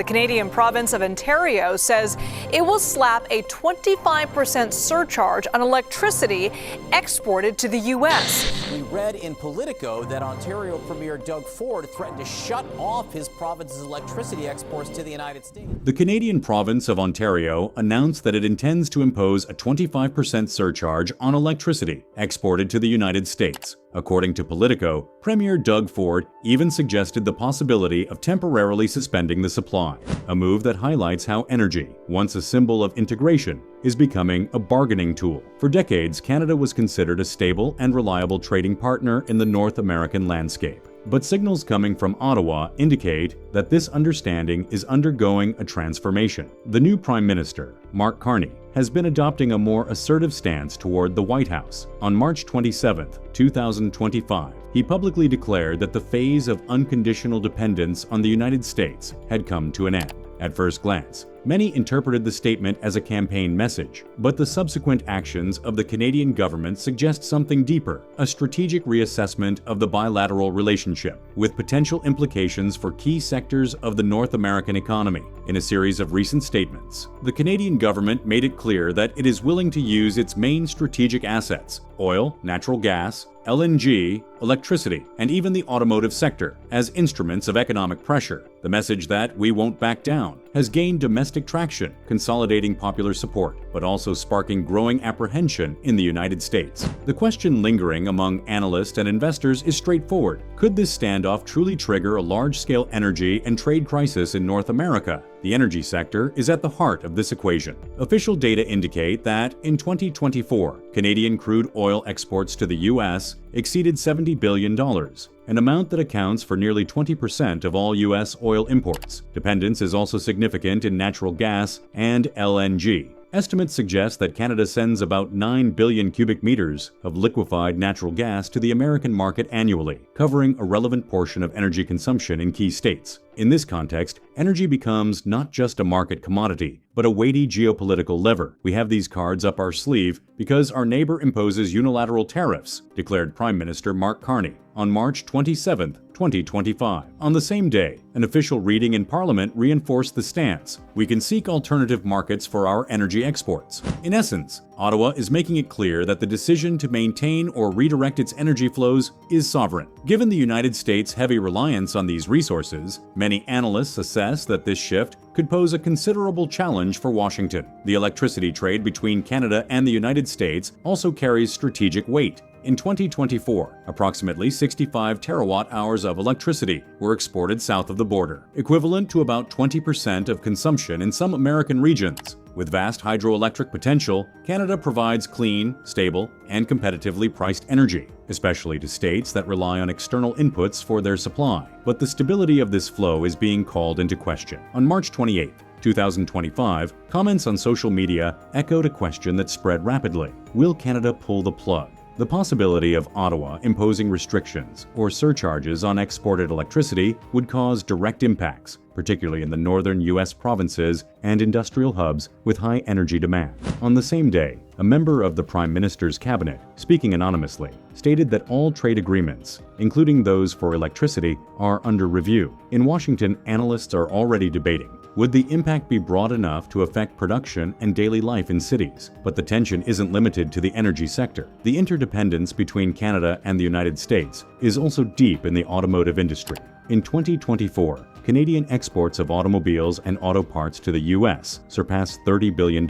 The Canadian province of Ontario says it will slap a 25% surcharge on electricity exported to the U.S. We read in Politico that Ontario Premier Doug Ford threatened to shut off his province's electricity exports to the United States. The Canadian province of Ontario announced that it intends to impose a 25% surcharge on electricity exported to the United States. According to Politico, Premier Doug Ford even suggested the possibility of temporarily suspending the supply, a move that highlights how energy, once a symbol of integration, is becoming a bargaining tool. For decades, Canada was considered a stable and reliable trading partner in the North American landscape. But signals coming from Ottawa indicate that this understanding is undergoing a transformation. The new Prime Minister, Mark Carney, has been adopting a more assertive stance toward the White House. On March 27, 2025, he publicly declared that the phase of unconditional dependence on the United States had come to an end. At first glance, many interpreted the statement as a campaign message, but the subsequent actions of the Canadian government suggest something deeper, a strategic reassessment of the bilateral relationship, with potential implications for key sectors of the North American economy. In a series of recent statements, the Canadian government made it clear that it is willing to use its main strategic assets, oil, natural gas, LNG, electricity, and even the automotive sector, as instruments of economic pressure. The message that we won't back down has gained domestic traction, consolidating popular support, but also sparking growing apprehension in the United States. The question lingering among analysts and investors is straightforward. Could this standoff truly trigger a large-scale energy and trade crisis in North America? The energy sector is at the heart of this equation. Official data indicate that in 2024, Canadian crude oil exports to the U.S. exceeded $70 billion, an amount that accounts for nearly 20% of all U.S. oil imports. Dependence is also significant in natural gas and LNG. Estimates suggest that Canada sends about 9 billion cubic meters of liquefied natural gas to the American market annually, covering a relevant portion of energy consumption in key states. In this context, energy becomes not just a market commodity, but a weighty geopolitical lever. We have these cards up our sleeve because our neighbor imposes unilateral tariffs, declared Prime Minister Mark Carney on March 27, 2025. On the same day, an official reading in Parliament reinforced the stance. We can seek alternative markets for our energy exports. In essence, Ottawa is making it clear that the decision to maintain or redirect its energy flows is sovereign. Given the United States' heavy reliance on these resources, many analysts assess that this shift could pose a considerable challenge for Washington. The electricity trade between Canada and the United States also carries strategic weight. In 2024, approximately 65 terawatt-hours of electricity were exported south of the border, equivalent to about 20% of consumption in some American regions. With vast hydroelectric potential, Canada provides clean, stable, and competitively priced energy, especially to states that rely on external inputs for their supply. But the stability of this flow is being called into question. On March 28, 2025, comments on social media echoed a question that spread rapidly. Will Canada pull the plug? The possibility of Ottawa imposing restrictions or surcharges on exported electricity would cause direct impacts, particularly in the northern U.S. provinces and industrial hubs with high energy demand. On the same day, a member of the Prime Minister's cabinet, speaking anonymously, stated that all trade agreements, including those for electricity, are under review. In Washington, analysts are already debating, would the impact be broad enough to affect production and daily life in cities? But the tension isn't limited to the energy sector. The interdependence between Canada and the United States is also deep in the automotive industry. In 2024, Canadian exports of automobiles and auto parts to the U.S. surpassed $30 billion.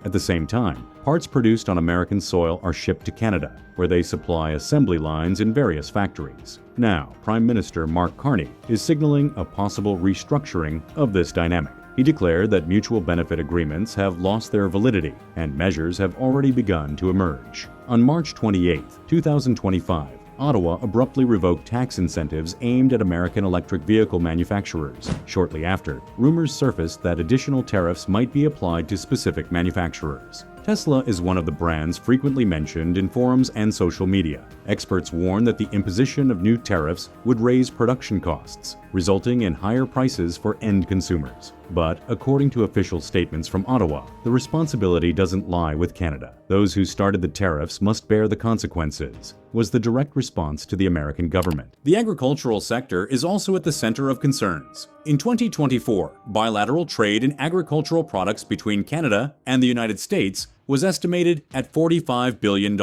At the same time, parts produced on American soil are shipped to Canada, where they supply assembly lines in various factories. Now, Prime Minister Mark Carney is signaling a possible restructuring of this dynamic. He declared that mutual benefit agreements have lost their validity, and measures have already begun to emerge. On March 28, 2025, Ottawa abruptly revoked tax incentives aimed at American electric vehicle manufacturers. Shortly after, rumors surfaced that additional tariffs might be applied to specific manufacturers. Tesla is one of the brands frequently mentioned in forums and social media. Experts warn that the imposition of new tariffs would raise production costs, resulting in higher prices for end consumers. But, according to official statements from Ottawa, the responsibility doesn't lie with Canada. Those who started the tariffs must bear the consequences, was the direct response to the American government. The agricultural sector is also at the center of concerns. In 2024, bilateral trade in agricultural products between Canada and the United States was estimated at $45 billion.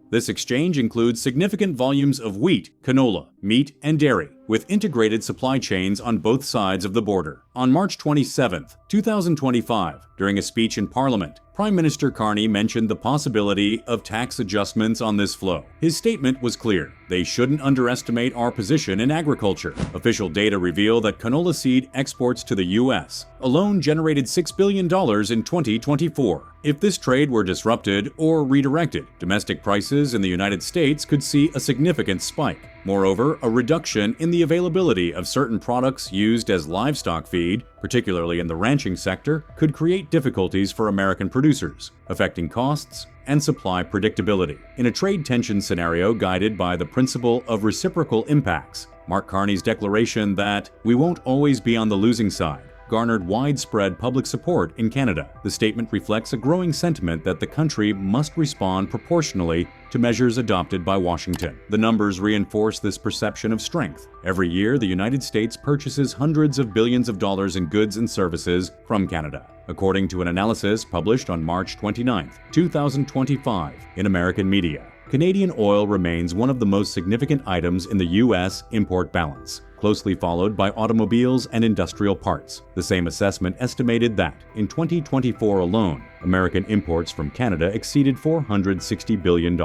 This exchange includes significant volumes of wheat, canola, meat, and dairy, with integrated supply chains on both sides of the border. On March 27, 2025, during a speech in Parliament, Prime Minister Carney mentioned the possibility of tax adjustments on this flow. His statement was clear: they shouldn't underestimate our position in agriculture. Official data reveal that canola seed exports to the U.S. alone generated $6 billion in 2024. If this trade were disrupted or redirected, domestic prices in the United States could see a significant spike. Moreover, a reduction in the availability of certain products used as livestock feed, particularly in the ranching sector, could create difficulties for American producers, affecting costs and supply predictability. In a trade tension scenario guided by the principle of reciprocal impacts, Mark Carney's declaration that "we won't always be on the losing side" garnered widespread public support in Canada. The statement reflects a growing sentiment that the country must respond proportionally to measures adopted by Washington. The numbers reinforce this perception of strength. Every year, the United States purchases hundreds of billions of dollars in goods and services from Canada, according to an analysis published on March 29, 2025, in American media. Canadian oil remains one of the most significant items in the U.S. import balance, closely followed by automobiles and industrial parts. The same assessment estimated that, in 2024 alone, American imports from Canada exceeded $460 billion.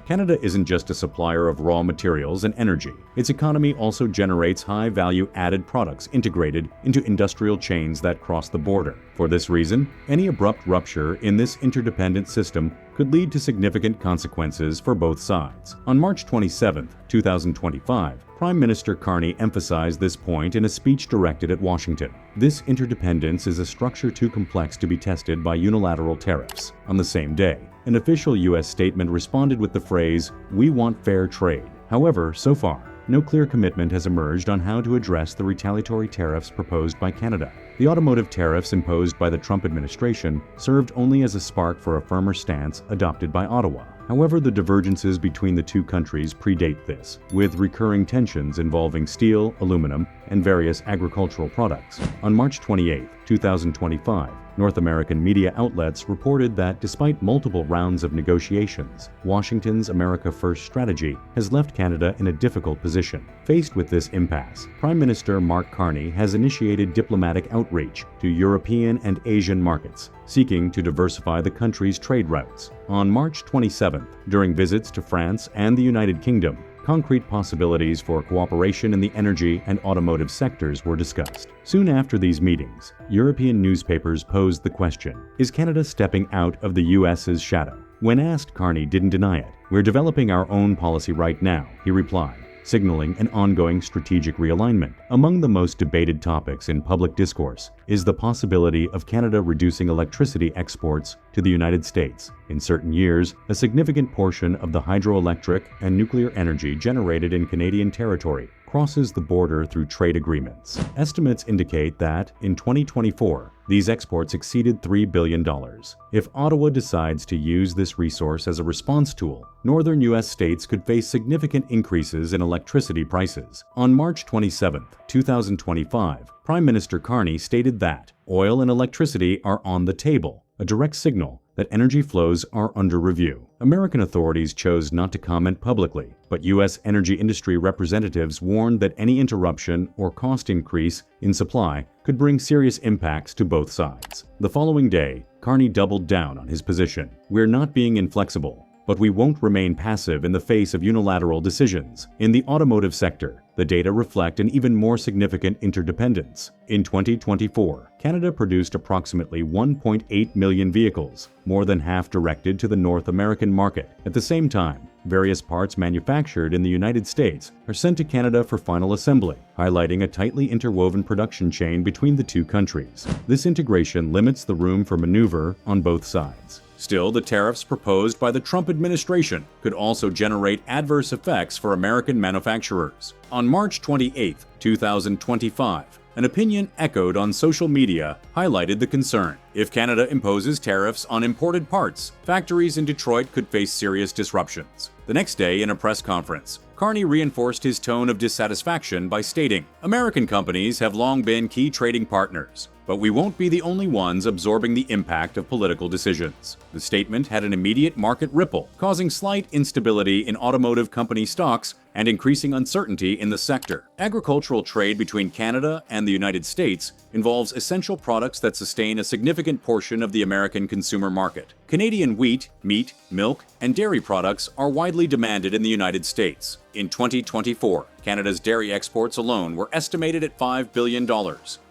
Canada isn't just a supplier of raw materials and energy. Its economy also generates high-value added products integrated into industrial chains that cross the border. For this reason, any abrupt rupture in this interdependent system could lead to significant consequences for both sides. On March 27, 2025, Prime Minister Carney emphasized this point in a speech directed at Washington. This interdependence is a structure too complex to be tested by unilateral tariffs. On the same day, an official U.S. statement responded with the phrase, "We want fair trade." However, so far, no clear commitment has emerged on how to address the retaliatory tariffs proposed by Canada. The automotive tariffs imposed by the Trump administration served only as a spark for a firmer stance adopted by Ottawa. However, the divergences between the two countries predate this, with recurring tensions involving steel, aluminum, and various agricultural products. On March 28, 2025, North American media outlets reported that despite multiple rounds of negotiations, Washington's America First strategy has left Canada in a difficult position. Faced with this impasse, Prime Minister Mark Carney has initiated diplomatic outreach to European and Asian markets, seeking to diversify the country's trade routes. On March 27th, during visits to France and the United Kingdom, concrete possibilities for cooperation in the energy and automotive sectors were discussed. Soon after these meetings, European newspapers posed the question, is Canada stepping out of the U.S.'s shadow? When asked, Carney didn't deny it. "We're developing our own policy right now," he replied, signaling an ongoing strategic realignment. Among the most debated topics in public discourse is the possibility of Canada reducing electricity exports to the United States. In certain years, a significant portion of the hydroelectric and nuclear energy generated in Canadian territory crosses the border through trade agreements. Estimates indicate that, in 2024, these exports exceeded $3 billion. If Ottawa decides to use this resource as a response tool, northern U.S. states could face significant increases in electricity prices. On March 27, 2025, Prime Minister Carney stated that oil and electricity are on the table, a direct signal that energy flows are under review. American authorities chose not to comment publicly, but U.S. energy industry representatives warned that any interruption or cost increase in supply could bring serious impacts to both sides. The following day, Carney doubled down on his position. "We're not being inflexible, but we won't remain passive in the face of unilateral decisions." In the automotive sector, the data reflect an even more significant interdependence. In 2024, Canada produced approximately 1.8 million vehicles, more than half directed to the North American market. At the same time, various parts manufactured in the United States are sent to Canada for final assembly, highlighting a tightly interwoven production chain between the two countries. This integration limits the room for maneuver on both sides. Still, the tariffs proposed by the Trump administration could also generate adverse effects for American manufacturers. On March 28, 2025, an opinion echoed on social media highlighted the concern. If Canada imposes tariffs on imported parts, factories in Detroit could face serious disruptions. The next day, in a press conference, Carney reinforced his tone of dissatisfaction by stating, "American companies have long been key trading partners, but we won't be the only ones absorbing the impact of political decisions." The statement had an immediate market ripple, causing slight instability in automotive company stocks and increasing uncertainty in the sector. Agricultural trade between Canada and the United States involves essential products that sustain a significant portion of the American consumer market. Canadian wheat, meat, milk, and dairy products are widely demanded in the United States. In 2024, Canada's dairy exports alone were estimated at $5 billion.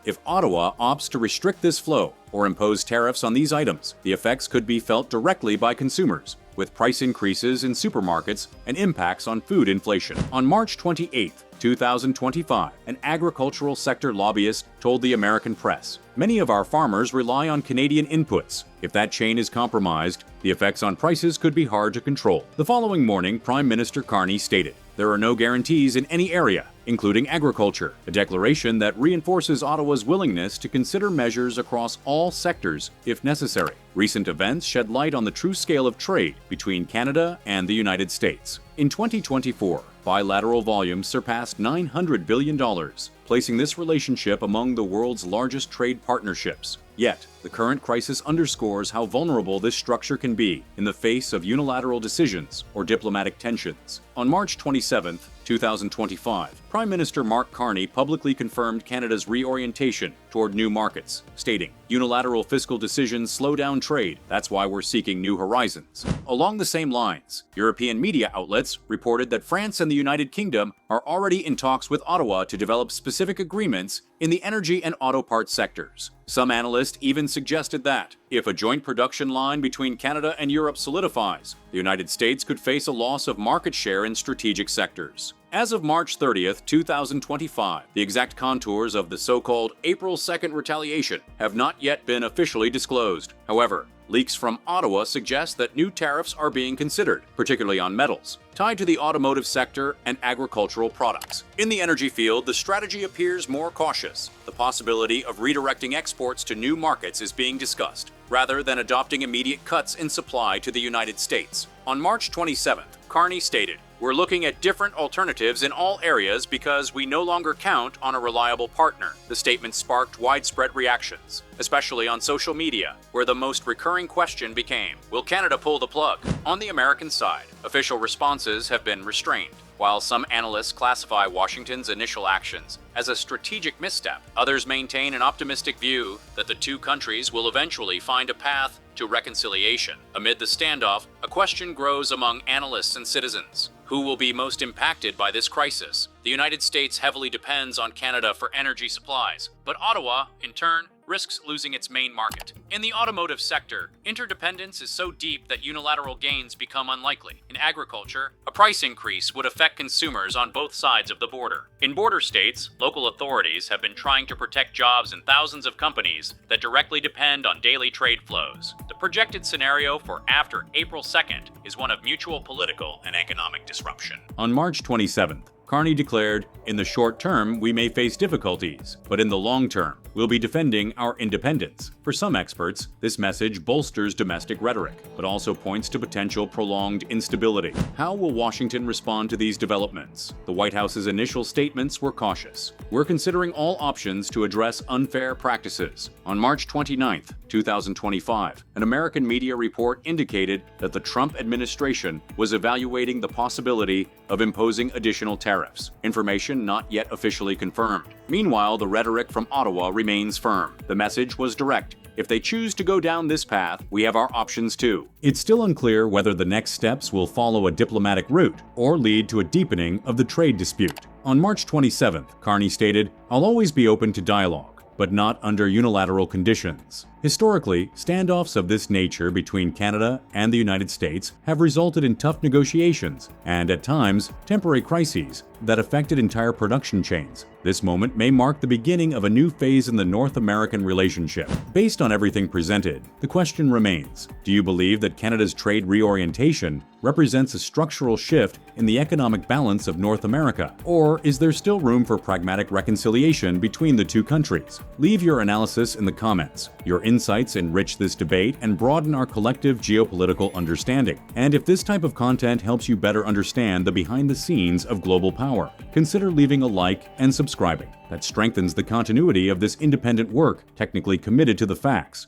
If Ottawa opts to restrict this flow or impose tariffs on these items, the effects could be felt directly by consumers, with price increases in supermarkets and impacts on food inflation. On March 28, 2025, an agricultural sector lobbyist told the American press, "Many of our farmers rely on Canadian inputs. If that chain is compromised, the effects on prices could be hard to control." The following morning, Prime Minister Carney stated, "There are no guarantees in any area, including agriculture," a declaration that reinforces Ottawa's willingness to consider measures across all sectors if necessary. Recent events shed light on the true scale of trade between Canada and the United States. In 2024, bilateral volumes surpassed $900 billion, placing this relationship among the world's largest trade partnerships. Yet, the current crisis underscores how vulnerable this structure can be in the face of unilateral decisions or diplomatic tensions. On March 27, 2025, Prime Minister Mark Carney publicly confirmed Canada's reorientation toward new markets, stating, "Unilateral fiscal decisions slow down trade. That's why we're seeking new horizons." Along the same lines, European media outlets reported that France and the United Kingdom are already in talks with Ottawa to develop specific agreements in the energy and auto parts sectors. Some analysts even suggested that, if a joint production line between Canada and Europe solidifies, the United States could face a loss of market share in strategic sectors. As of March 30, 2025, the exact contours of the so-called April 2nd retaliation have not yet been officially disclosed. However, leaks from Ottawa suggest that new tariffs are being considered, particularly on metals, tied to the automotive sector and agricultural products. In the energy field, the strategy appears more cautious. The possibility of redirecting exports to new markets is being discussed, rather than adopting immediate cuts in supply to the United States. On March 27th, Carney stated, "We're looking at different alternatives in all areas because we no longer count on a reliable partner." The statement sparked widespread reactions, especially on social media, where the most recurring question became, will Canada pull the plug? On the American side, official responses have been restrained. While some analysts classify Washington's initial actions as a strategic misstep, others maintain an optimistic view that the two countries will eventually find a path to reconciliation. Amid the standoff, a question grows among analysts and citizens. Who will be most impacted by this crisis? The United States heavily depends on Canada for energy supplies, but Ottawa, in turn, risks losing its main market. In the automotive sector, interdependence is so deep that unilateral gains become unlikely. In agriculture, a price increase would affect consumers on both sides of the border. In border states, local authorities have been trying to protect jobs in thousands of companies that directly depend on daily trade flows. The projected scenario for after April 2nd is one of mutual political and economic disruption. On March 27th, Carney declared, "In the short term, we may face difficulties, but in the long term, we'll be defending our independence." For some experts, this message bolsters domestic rhetoric, but also points to potential prolonged instability. How will Washington respond to these developments? The White House's initial statements were cautious. "We're considering all options to address unfair practices." On March 29th, 2025, an American media report indicated that the Trump administration was evaluating the possibility of imposing additional tariffs, information not yet officially confirmed. Meanwhile, the rhetoric from Ottawa remains firm. The message was direct. If they choose to go down this path, we have our options too. It's still unclear whether the next steps will follow a diplomatic route or lead to a deepening of the trade dispute. On March 27th, Carney stated, "I'll always be open to dialogue, but not under unilateral conditions." Historically, standoffs of this nature between Canada and the United States have resulted in tough negotiations and, at times, temporary crises that affected entire production chains. This moment may mark the beginning of a new phase in the North American relationship. Based on everything presented, the question remains: do you believe that Canada's trade reorientation represents a structural shift in the economic balance of North America? Or is there still room for pragmatic reconciliation between the two countries? Leave your analysis in the comments. Your insights enrich this debate and broaden our collective geopolitical understanding. And if this type of content helps you better understand the behind the scenes of global power, consider leaving a like and subscribing. That strengthens the continuity of this independent work, technically committed to the facts.